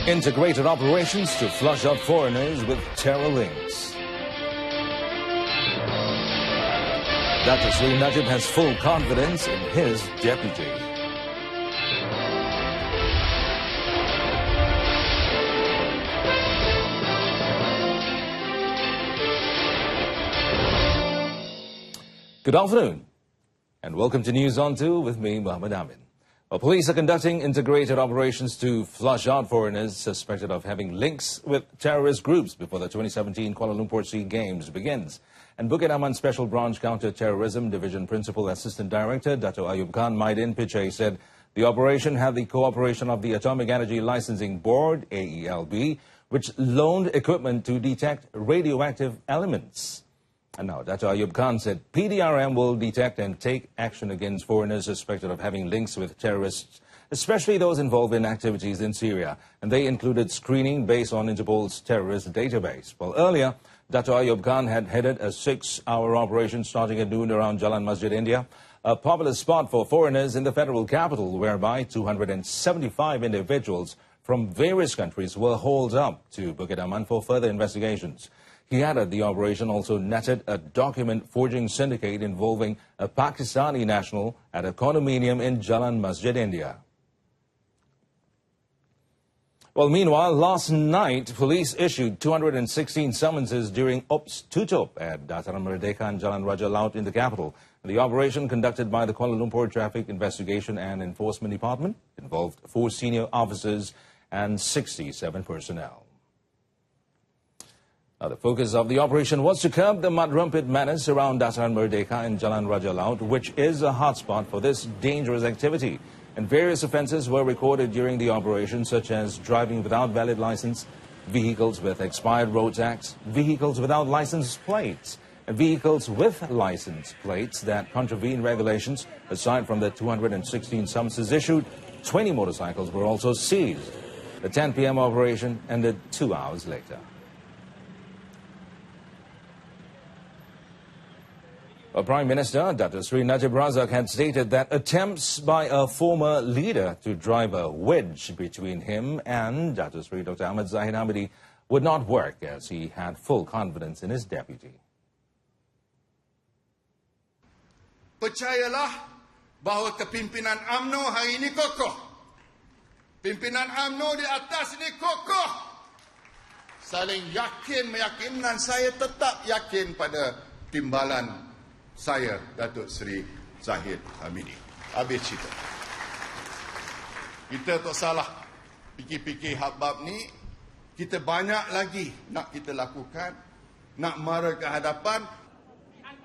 Integrated operations to flush out foreigners with terror links. Dr. Sri Najib has full confidence in his deputy. Good afternoon, and welcome to News on 2 with me, Muhammad Amin. Well, police are conducting integrated operations to flush out foreigners suspected of having links with terrorist groups before the 2017 Kuala Lumpur Sea Games begins. And Bukit Aman Special Branch Counter-Terrorism Division Principal Assistant Director Dato' Ayub Khan Maidin Pichai said the operation had the cooperation of the Atomic Energy Licensing Board, AELB, which loaned equipment to detect radioactive elements. And now, Dato' Ayub Khan said PDRM will detect and take action against foreigners suspected of having links with terrorists, especially those involved in activities in Syria. And they included screening based on Interpol's terrorist database. Well, earlier, Dato' Ayub Khan had headed a 6-hour operation starting at noon around Jalan Masjid India, a popular spot for foreigners in the federal capital, whereby 275 individuals from various countries were hauled up to Bukit Aman for further investigations. He added the operation also netted a document forging syndicate involving a Pakistani national at a condominium in Jalan Masjid India. Well, meanwhile, last night, police issued 216 summonses during Ops Tutup at Dataran Merdeka and Jalan Raja Laut in the capital. The operation, conducted by the Kuala Lumpur Traffic Investigation and Enforcement Department, involved 4 senior officers and 67 personnel. Now, the focus of the operation was to curb the mud rumpet menace around Dataran Merdeka and Jalan Raja Laut, which is a hotspot for this dangerous activity. And various offences were recorded during the operation, such as driving without valid licence, vehicles with expired road tax, vehicles without licence plates, and vehicles with licence plates that contravene regulations. Aside from the 216 summonses issued, 20 motorcycles were also seized. The 10 p.m. operation ended 2 hours later. Prime Minister Dato' Sri Najib Razak had stated that attempts by a former leader to drive a wedge between him and Dato' Sri Dr. Ahmad Zahid Hamidi would not work, as he had full confidence in his deputy. Percayalah bahawa kepimpinan UMNO hari ini kokoh. Pimpinan UMNO di atas ini kokoh. Saling yakin, meyakinkan, saya tetap yakin pada timbalan saya, Datuk Seri Zahid Hamidi. Habis cerita. Kita tak salah fikir-fikir hak-bab ni. Kita banyak lagi nak kita lakukan, nak mara ke hadapan.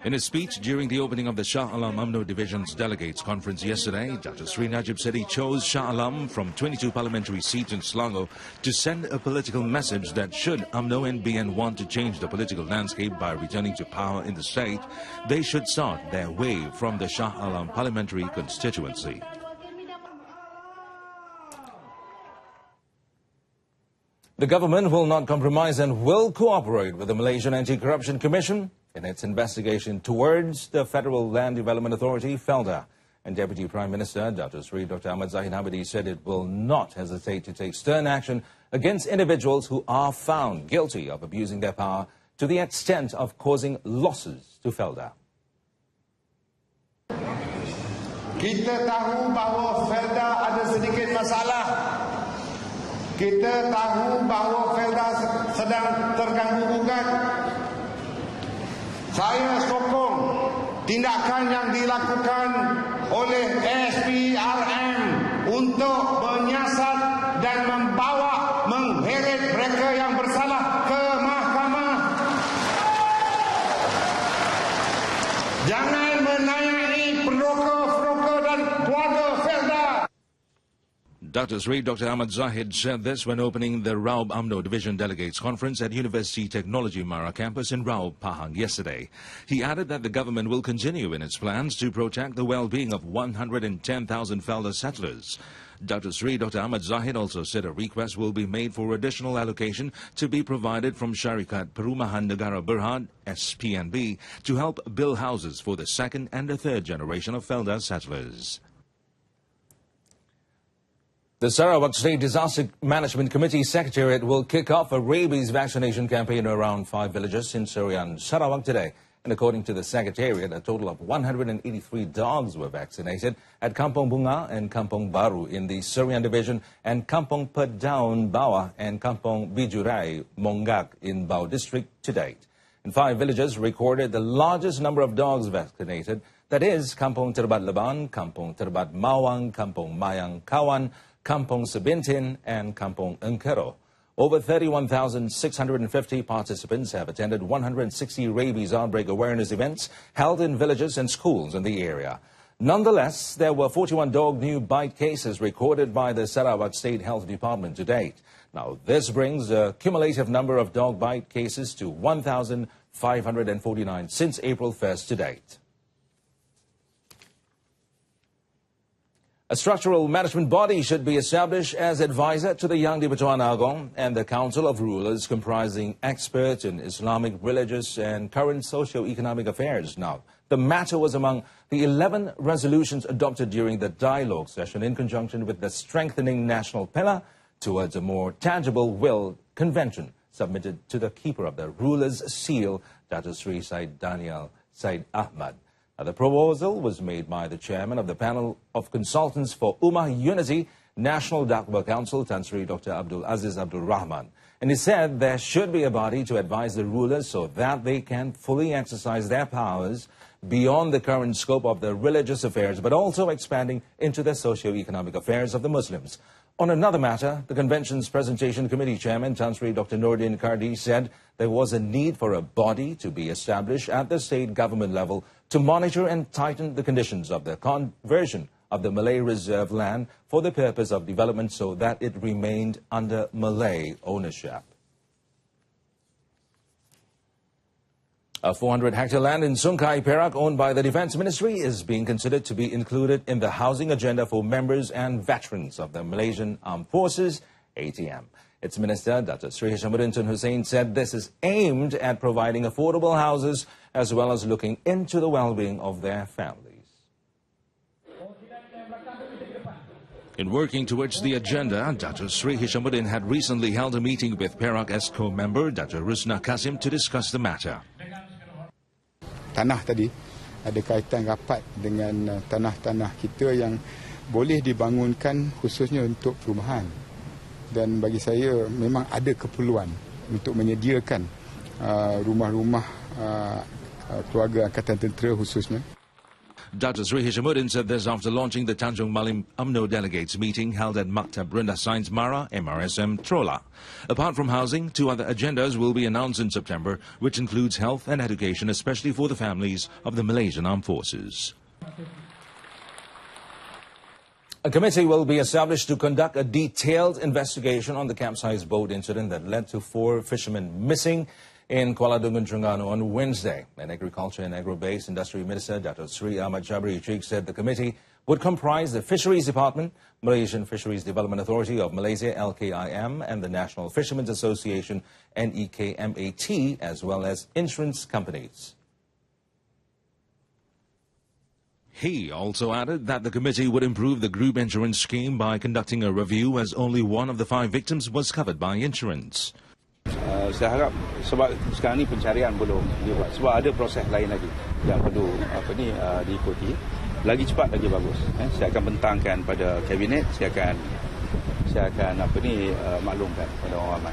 In his speech during the opening of the Shah Alam UMNO Division's Delegates Conference yesterday, Dr. Sri Najib said he chose Shah Alam from 22 parliamentary seats in Selangor to send a political message that should UMNO and BN want to change the political landscape by returning to power in the state, they should start their way from the Shah Alam parliamentary constituency. The government will not compromise and will cooperate with the Malaysian Anti-Corruption Commission in its investigation towards the Federal Land Development Authority, FELDA. And Deputy Prime Minister Dato' Sri Dr. Ahmad Zahid Hamidi said it will not hesitate to take stern action against individuals who are found guilty of abusing their power to the extent of causing losses to FELDA. Kita tahu bahawa FELDA ada sedikit masalah. Kita tahu bahawa FELDA sedang terganggu-gugat. Saya sokong tindakan yang dilakukan oleh SPRM untuk menyiasat dan mengheret mereka yang bersalah ke mahkamah. Jangan menayai penroka-penroka dan keluarga FELDA. Dr. Sri Dr. Ahmad Zahid said this when opening the Raub UMNO Division Delegates Conference at University Technology Mara campus in Raub, Pahang yesterday. He added that the government will continue in its plans to protect the well-being of 110,000 FELDA settlers. Dr. Sri Dr. Ahmad Zahid also said a request will be made for additional allocation to be provided from Syarikat Perumahan Negara Berhad, SPNB, to help build houses for the second and the third generation of FELDA settlers. The Sarawak State Disaster Management Committee Secretariat will kick off a rabies vaccination campaign around 5 villages in Serian, Sarawak today. And according to the Secretariat, a total of 183 dogs were vaccinated at Kampong Bunga and Kampong Baru in the Serian Division and Kampong Pedaun Bawah and Kampong Bijurai Monggak in Bau District to date. And 5 villages recorded the largest number of dogs vaccinated. That is Kampong Terbat Leban, Kampong Terbat Mawang, Kampong Mayang Kawan, Kampong Sebintin and Kampong Engkero. Over 31,650 participants have attended 160 rabies outbreak awareness events held in villages and schools in the area. Nonetheless, there were 41 dog new bite cases recorded by the Sarawak State Health Department to date. Now, this brings the cumulative number of dog bite cases to 1,549 since April 1st to date. A structural management body should be established as advisor to the Yang di-Pertuan Agong and the Council of Rulers comprising experts in Islamic, religious and current socio-economic affairs. Now, the matter was among the 11 resolutions adopted during the dialogue session in conjunction with the Strengthening National Pillar towards a more tangible will convention submitted to the keeper of the Ruler's Seal, Dr. Sri Said Daniel Said Ahmad. The proposal was made by the chairman of the panel of consultants for Ummah Unity National Dakwah Council, Tan Sri Dr. Abdul Aziz Abdul Rahman. And he said there should be a body to advise the rulers so that they can fully exercise their powers beyond the current scope of the religious affairs, but also expanding into the socio-economic affairs of the Muslims. On another matter, the convention's presentation committee chairman, Tan Sri Dr. Nordin Kardi, said there was a need for a body to be established at the state government level to monitor and tighten the conditions of the conversion of the Malay Reserve land for the purpose of development so that it remained under Malay ownership. A 400-hectare land in Sungai Perak owned by the Defence Ministry is being considered to be included in the housing agenda for members and veterans of the Malaysian Armed Forces, ATM. Its Minister, Dr. Sri Hishamuddin Tun Hussein, said this is aimed at providing affordable houses as well as looking into the well-being of their families. In working towards the agenda, Dr. Sri Hishamuddin had recently held a meeting with Perak ESCO member Dr. Rusna Kasim to discuss the matter. Tanah tadi ada kaitan rapat dengan tanah-tanah kita yang boleh dibangunkan khususnya untuk perumahan. Dan bagi saya memang ada keperluan untuk menyediakan rumah-rumah keluarga Angkatan Tentera khususnya. Dr. Sri Hishamuddin said this after launching the Tanjung Malim UMNO delegates meeting held at Maktab Rendah Sains Mara, MRSM, Trola. Apart from housing, 2 other agendas will be announced in September, which includes health and education, especially for the families of the Malaysian Armed Forces. A committee will be established to conduct a detailed investigation on the capsized boat incident that led to 4 fishermen missing in Kuala Dungan, Terengganu on Wednesday. And Agriculture and Agro-Based Industry Minister Dr. Sri Ahmad Jabri Chik said the committee would comprise the Fisheries Department, Malaysian Fisheries Development Authority of Malaysia, LKIM, and the National Fishermen's Association, NEKMAT, as well as insurance companies. He also added that the committee would improve the group insurance scheme by conducting a review as only 1 of the 5 victims was covered by insurance. Saya harap sebab sekarang ni pencarian belum dibuat sebab ada proses lain lagi yang perlu diikuti, lagi cepat lagi bagus. Saya akan bentangkan pada kabinet, saya akan maklumkan pada orang ramai.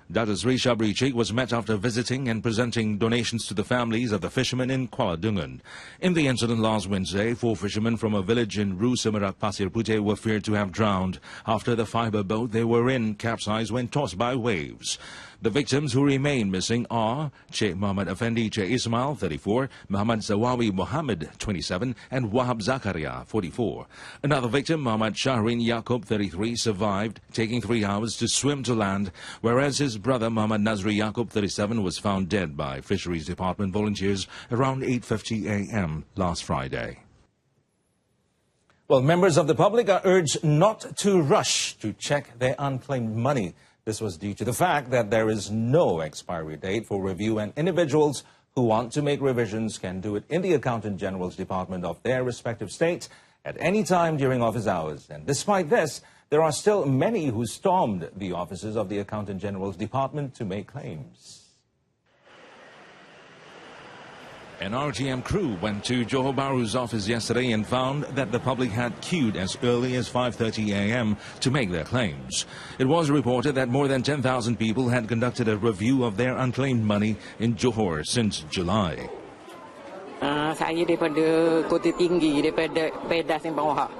Dr. Sri Shabri Chik was met after visiting and presenting donations to the families of the fishermen in Kuala Dungan. In the incident last Wednesday, 4 fishermen from a village in Ru Semerak Pasir Puteh were feared to have drowned after the fibre boat they were in capsized when tossed by waves. The victims who remain missing are Sheikh Muhammad Effendi Sheikh Ismail, 34, Muhammad Zawawi Muhammad, 27, and Wahab Zakaria, 44. Another victim, Muhammad Shahrin Yaqub, 33, survived, taking 3 hours to swim to land, whereas his brother, Muhammad Nazri Yaqub, 37, was found dead by Fisheries Department volunteers around 8:50 a.m. last Friday. Well, members of the public are urged not to rush to check their unclaimed money. This was due to the fact that there is no expiry date for review, and individuals who want to make revisions can do it in the Accountant General's department of their respective states at any time during office hours. And despite this, there are still many who stormed the offices of the Accountant General's Department to make claims. An RTM crew went to Johor Bahru's office yesterday and found that the public had queued as early as 5:30 a.m. to make their claims. It was reported that more than 10,000 people had conducted a review of their unclaimed money in Johor since July. Saya daripada Kota Tinggi, daripada Pedas yang bawah.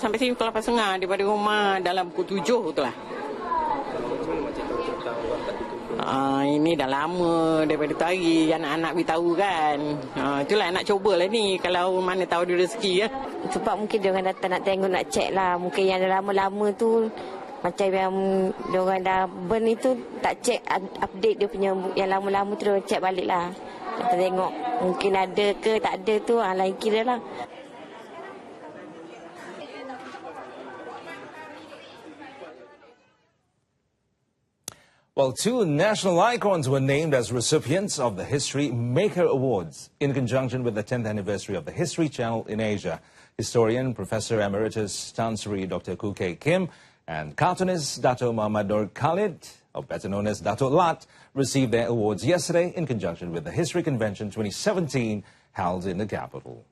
Sampai sini pukul 8.30 daripada rumah dalam pukul 7 tu lah. Ini dah lama daripada tu hari anak-anak beritahu kan. Itulah nak cubalah ni kalau mana tahu ada rezeki ya. Sebab mungkin diorang datang nak tengok nak cek lah. Mungkin yang dah lama-lama tu macam yang diorang dah burn itu tak cek update dia punya yang lama-lama tu diorang cek balik lah. Kita tengok mungkin ada ke tak ada tu lain kira lah. Well, two national icons were named as recipients of the History Maker Awards in conjunction with the 10th anniversary of the History Channel in Asia. Historian, Professor Emeritus Tan Sri Dr. Koo Kay Kim and cartoonist Dato Muhammad Nur Khalid, or better known as Dato Lat, received their awards yesterday in conjunction with the History Convention 2017 held in the capital.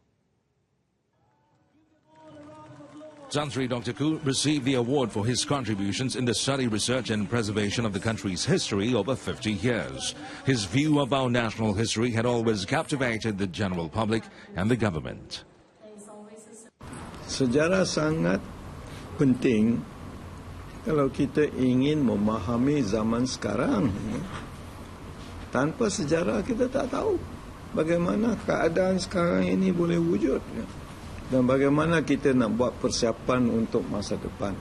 Tan Sri Dr. Koo received the award for his contributions in the study, research and preservation of the country's history over 50 years. His view of our national history had always captivated the general public and the government. Sejarah sangat penting kalau kita ingin memahami zaman sekarang. Tanpa sejarah kita tak tahu bagaimana keadaan sekarang ini boleh wujud. Dan bagaimana kita nak buat persiapan untuk masa depan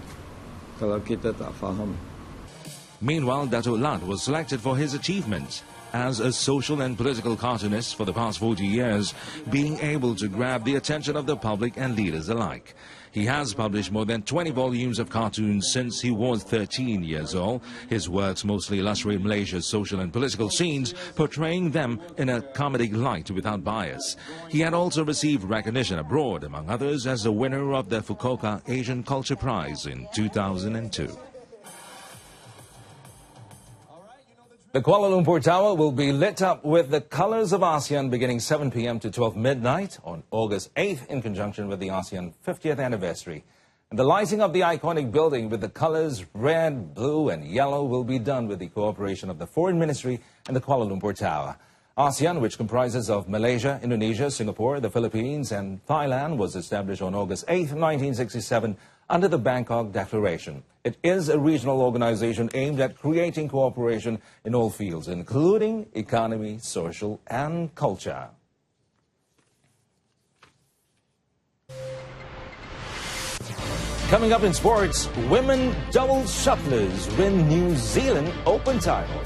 kalau kita tak faham. Meanwhile, Dato Lat was selected for his achievements as a social and political cartoonist for the past 40 years, being able to grab the attention of the public and leaders alike. He has published more than 20 volumes of cartoons since he was 13 years old. His works mostly illustrate Malaysia's social and political scenes, portraying them in a comedic light without bias. He had also received recognition abroad, among others, as the winner of the Fukuoka Asian Culture Prize in 2002. The Kuala Lumpur Tower will be lit up with the colours of ASEAN beginning 7 p.m. to 12 midnight on August 8th in conjunction with the ASEAN 50th anniversary. And the lighting of the iconic building with the colours red, blue and yellow will be done with the cooperation of the Foreign Ministry and the Kuala Lumpur Tower. ASEAN, which comprises of Malaysia, Indonesia, Singapore, the Philippines and Thailand, was established on August 8th, 1967 under the Bangkok Declaration. It is a regional organization aimed at creating cooperation in all fields, including economy, social and culture. Coming up in sports, women double shuttlers win New Zealand Open title.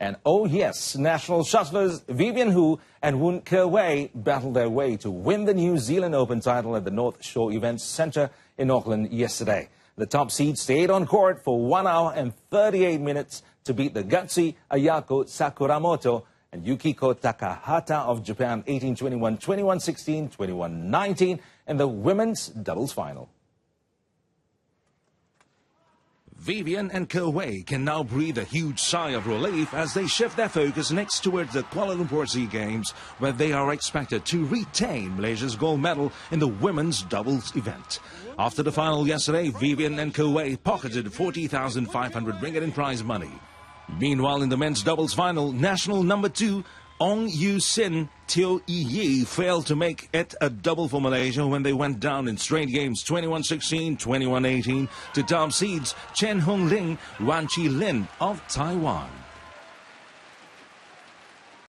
And oh yes, national shuttlers Vivian Hu and Woon Ke Wei battled their way to win the New Zealand Open title at the North Shore Events Centre in Auckland yesterday. The top seed stayed on court for 1 hour and 38 minutes to beat the gutsy Ayako Sakuramoto and Yukiko Takahata of Japan 18-21, 21-16, 21-19 in the women's doubles final. Vivian and Ke Wei can now breathe a huge sigh of relief as they shift their focus next towards the Kuala Lumpur Sea Games, where they are expected to retain Malaysia's gold medal in the women's doubles event. After the final yesterday, Vivian and Ke Wei pocketed 40,500 ringgit in prize money. Meanwhile, in the men's doubles final, national number 2 Ong Yu Sin Teo Yi failed to make it a double for Malaysia when they went down in straight games 21-16, 21-18 to top seeds Chen Hong Ling, Wan Chi Lin of Taiwan.